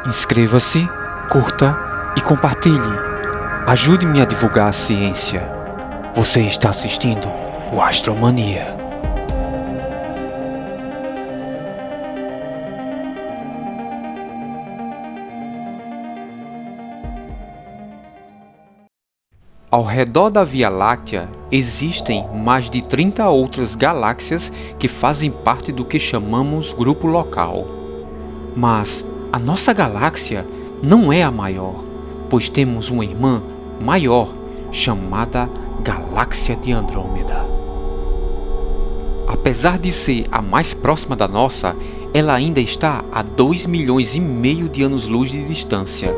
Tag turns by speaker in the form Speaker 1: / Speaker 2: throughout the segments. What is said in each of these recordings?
Speaker 1: Inscreva-se, curta e compartilhe. Ajude-me a divulgar a ciência. Você está assistindo o Astromania. Ao redor da Via Láctea existem mais de 30 outras galáxias que fazem parte do que chamamos grupo local. Mas a nossa galáxia não é a maior, pois temos uma irmã maior chamada Galáxia de Andrômeda. Apesar de ser a mais próxima da nossa, ela ainda está a 2,5 milhões de anos-luz de distância.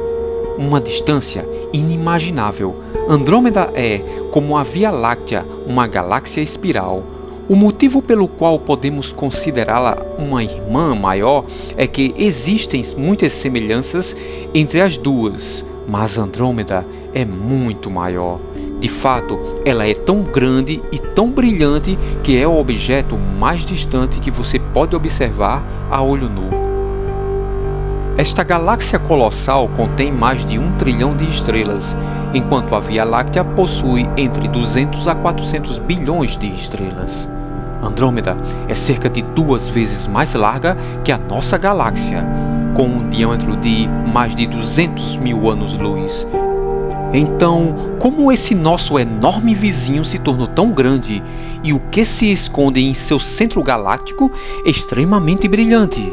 Speaker 1: Uma distância inimaginável. Andrômeda é, como a Via Láctea, uma galáxia espiral. O motivo pelo qual podemos considerá-la uma irmã maior é que existem muitas semelhanças entre as duas, mas Andrômeda é muito maior. De fato, ela é tão grande e tão brilhante que é o objeto mais distante que você pode observar a olho nu. Esta galáxia colossal contém mais de 1 trilhão de estrelas, enquanto a Via Láctea possui entre 200 a 400 bilhões de estrelas. Andrômeda é cerca de 2 vezes mais larga que a nossa galáxia, com um diâmetro de mais de 200 mil anos-luz. Então, como esse nosso enorme vizinho se tornou tão grande e o que se esconde em seu centro galáctico extremamente brilhante?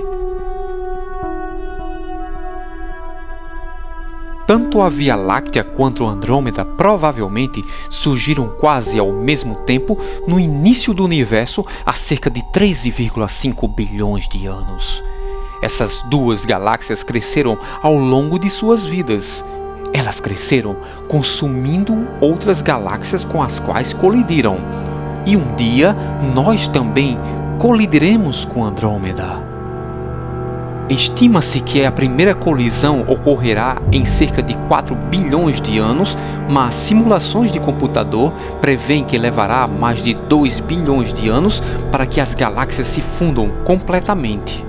Speaker 1: Tanto a Via Láctea quanto Andrômeda provavelmente surgiram quase ao mesmo tempo no início do universo há cerca de 13,5 bilhões de anos. Essas duas galáxias cresceram ao longo de suas vidas. Elas cresceram consumindo outras galáxias com as quais colidiram. E um dia nós também colidiremos com Andrômeda. Estima-se que a primeira colisão ocorrerá em cerca de 4 bilhões de anos, mas simulações de computador prevêem que levará mais de 2 bilhões de anos para que as galáxias se fundam completamente.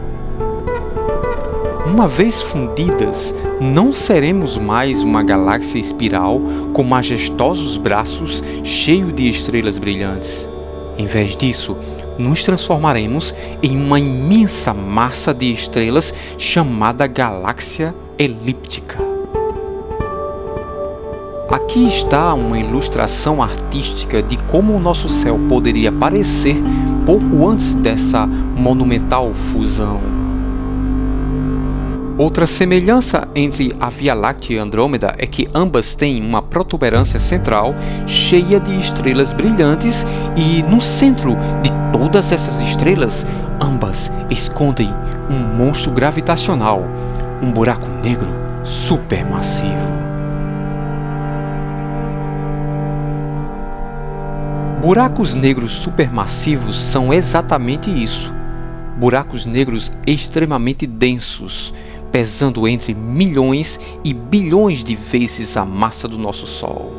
Speaker 1: Uma vez fundidas, não seremos mais uma galáxia espiral com majestosos braços cheios de estrelas brilhantes. Em vez disso, nos transformaremos em uma imensa massa de estrelas chamada galáxia elíptica. Aqui está uma ilustração artística de como o nosso céu poderia parecer pouco antes dessa monumental fusão. Outra semelhança entre a Via Láctea e Andrômeda é que ambas têm uma protuberância central cheia de estrelas brilhantes e no centro de todas essas estrelas, ambas escondem um monstro gravitacional, um buraco negro supermassivo. Buracos negros supermassivos são exatamente isso. Buracos negros extremamente densos, pesando entre milhões e bilhões de vezes a massa do nosso Sol.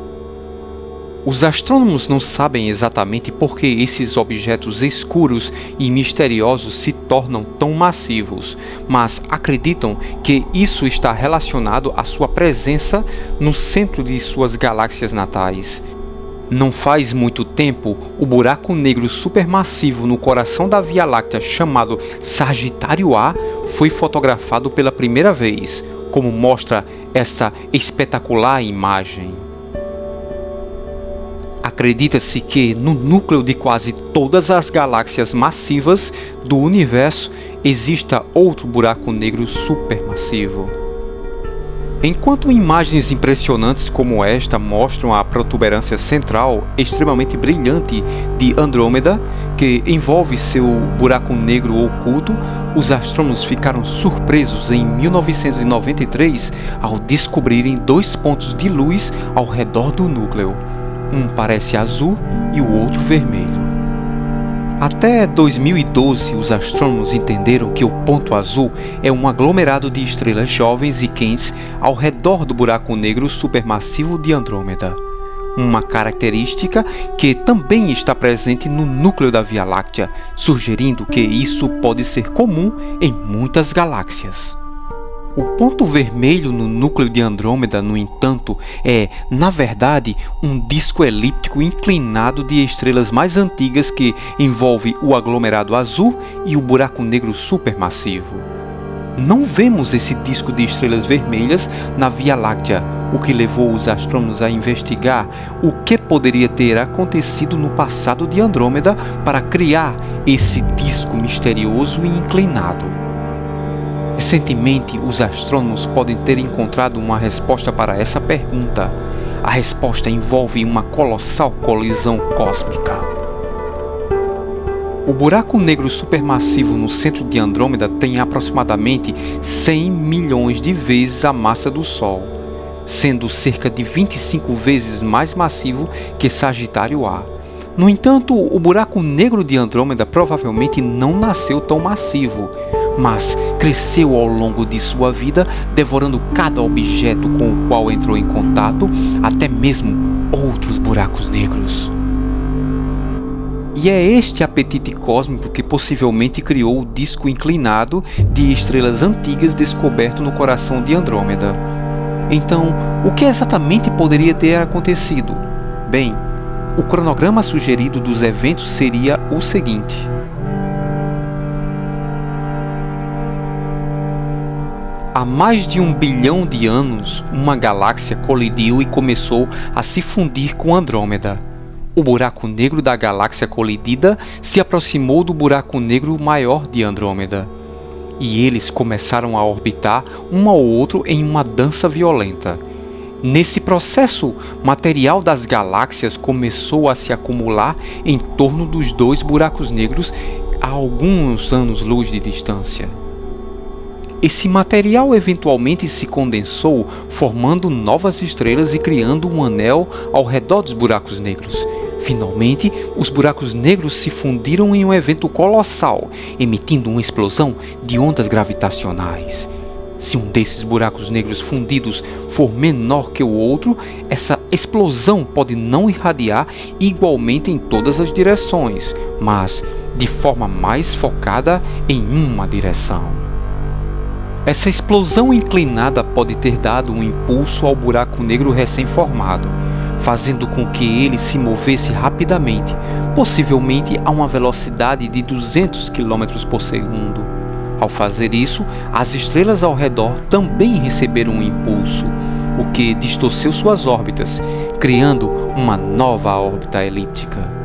Speaker 1: Os astrônomos não sabem exatamente por que esses objetos escuros e misteriosos se tornam tão massivos, mas acreditam que isso está relacionado à sua presença no centro de suas galáxias natais. Não faz muito tempo, o buraco negro supermassivo no coração da Via Láctea, chamado Sagitário A, foi fotografado pela primeira vez, como mostra essa espetacular imagem. Acredita-se que no núcleo de quase todas as galáxias massivas do universo exista outro buraco negro supermassivo. Enquanto imagens impressionantes como esta mostram a protuberância central extremamente brilhante de Andrômeda, que envolve seu buraco negro oculto, os astrônomos ficaram surpresos em 1993 ao descobrirem 2 pontos de luz ao redor do núcleo. Um parece azul e o outro vermelho. Até 2012, os astrônomos entenderam que o ponto azul é um aglomerado de estrelas jovens e quentes ao redor do buraco negro supermassivo de Andrômeda. Uma característica que também está presente no núcleo da Via Láctea, sugerindo que isso pode ser comum em muitas galáxias. O ponto vermelho no núcleo de Andrômeda, no entanto, é, na verdade, um disco elíptico inclinado de estrelas mais antigas que envolve o aglomerado azul e o buraco negro supermassivo. Não vemos esse disco de estrelas vermelhas na Via Láctea, o que levou os astrônomos a investigar o que poderia ter acontecido no passado de Andrômeda para criar esse disco misterioso e inclinado. Recentemente, os astrônomos podem ter encontrado uma resposta para essa pergunta. A resposta envolve uma colossal colisão cósmica. O buraco negro supermassivo no centro de Andrômeda tem aproximadamente 100 milhões de vezes a massa do Sol, sendo cerca de 25 vezes mais massivo que Sagitário A. No entanto, o buraco negro de Andrômeda provavelmente não nasceu tão massivo, mas cresceu ao longo de sua vida, devorando cada objeto com o qual entrou em contato, até mesmo outros buracos negros. E é este apetite cósmico que possivelmente criou o disco inclinado de estrelas antigas descoberto no coração de Andrômeda. Então, o que exatamente poderia ter acontecido? Bem, o cronograma sugerido dos eventos seria o seguinte. Há mais de 1 bilhão de anos, uma galáxia colidiu e começou a se fundir com Andrômeda. O buraco negro da galáxia colidida se aproximou do buraco negro maior de Andrômeda, e eles começaram a orbitar um ao outro em uma dança violenta. Nesse processo, material das galáxias começou a se acumular em torno dos dois buracos negros a alguns anos-luz de distância. Esse material eventualmente se condensou, formando novas estrelas e criando um anel ao redor dos buracos negros. Finalmente, os buracos negros se fundiram em um evento colossal, emitindo uma explosão de ondas gravitacionais. Se um desses buracos negros fundidos for menor que o outro, essa explosão pode não irradiar igualmente em todas as direções, mas de forma mais focada em uma direção. Essa explosão inclinada pode ter dado um impulso ao buraco negro recém-formado, fazendo com que ele se movesse rapidamente, possivelmente a uma velocidade de 200 km por segundo. Ao fazer isso, as estrelas ao redor também receberam um impulso, o que distorceu suas órbitas, criando uma nova órbita elíptica.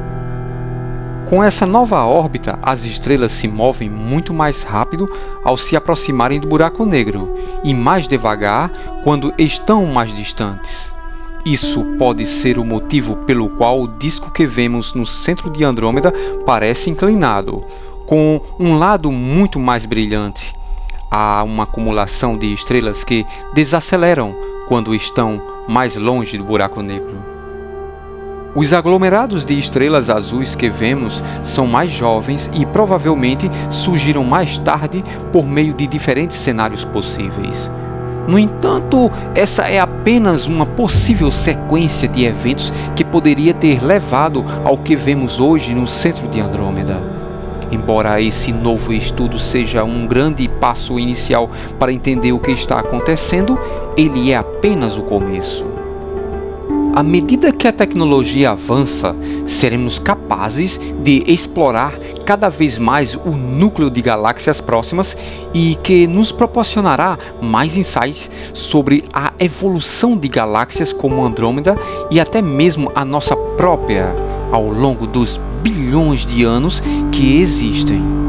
Speaker 1: Com essa nova órbita, as estrelas se movem muito mais rápido ao se aproximarem do buraco negro e mais devagar quando estão mais distantes. Isso pode ser o motivo pelo qual o disco que vemos no centro de Andrômeda parece inclinado, com um lado muito mais brilhante. Há uma acumulação de estrelas que desaceleram quando estão mais longe do buraco negro. Os aglomerados de estrelas azuis que vemos são mais jovens e provavelmente surgiram mais tarde por meio de diferentes cenários possíveis. No entanto, essa é apenas uma possível sequência de eventos que poderia ter levado ao que vemos hoje no centro de Andrômeda. Embora esse novo estudo seja um grande passo inicial para entender o que está acontecendo, ele é apenas o começo. À medida que a tecnologia avança, seremos capazes de explorar cada vez mais o núcleo de galáxias próximas e que nos proporcionará mais insights sobre a evolução de galáxias como Andrômeda e até mesmo a nossa própria ao longo dos bilhões de anos que existem.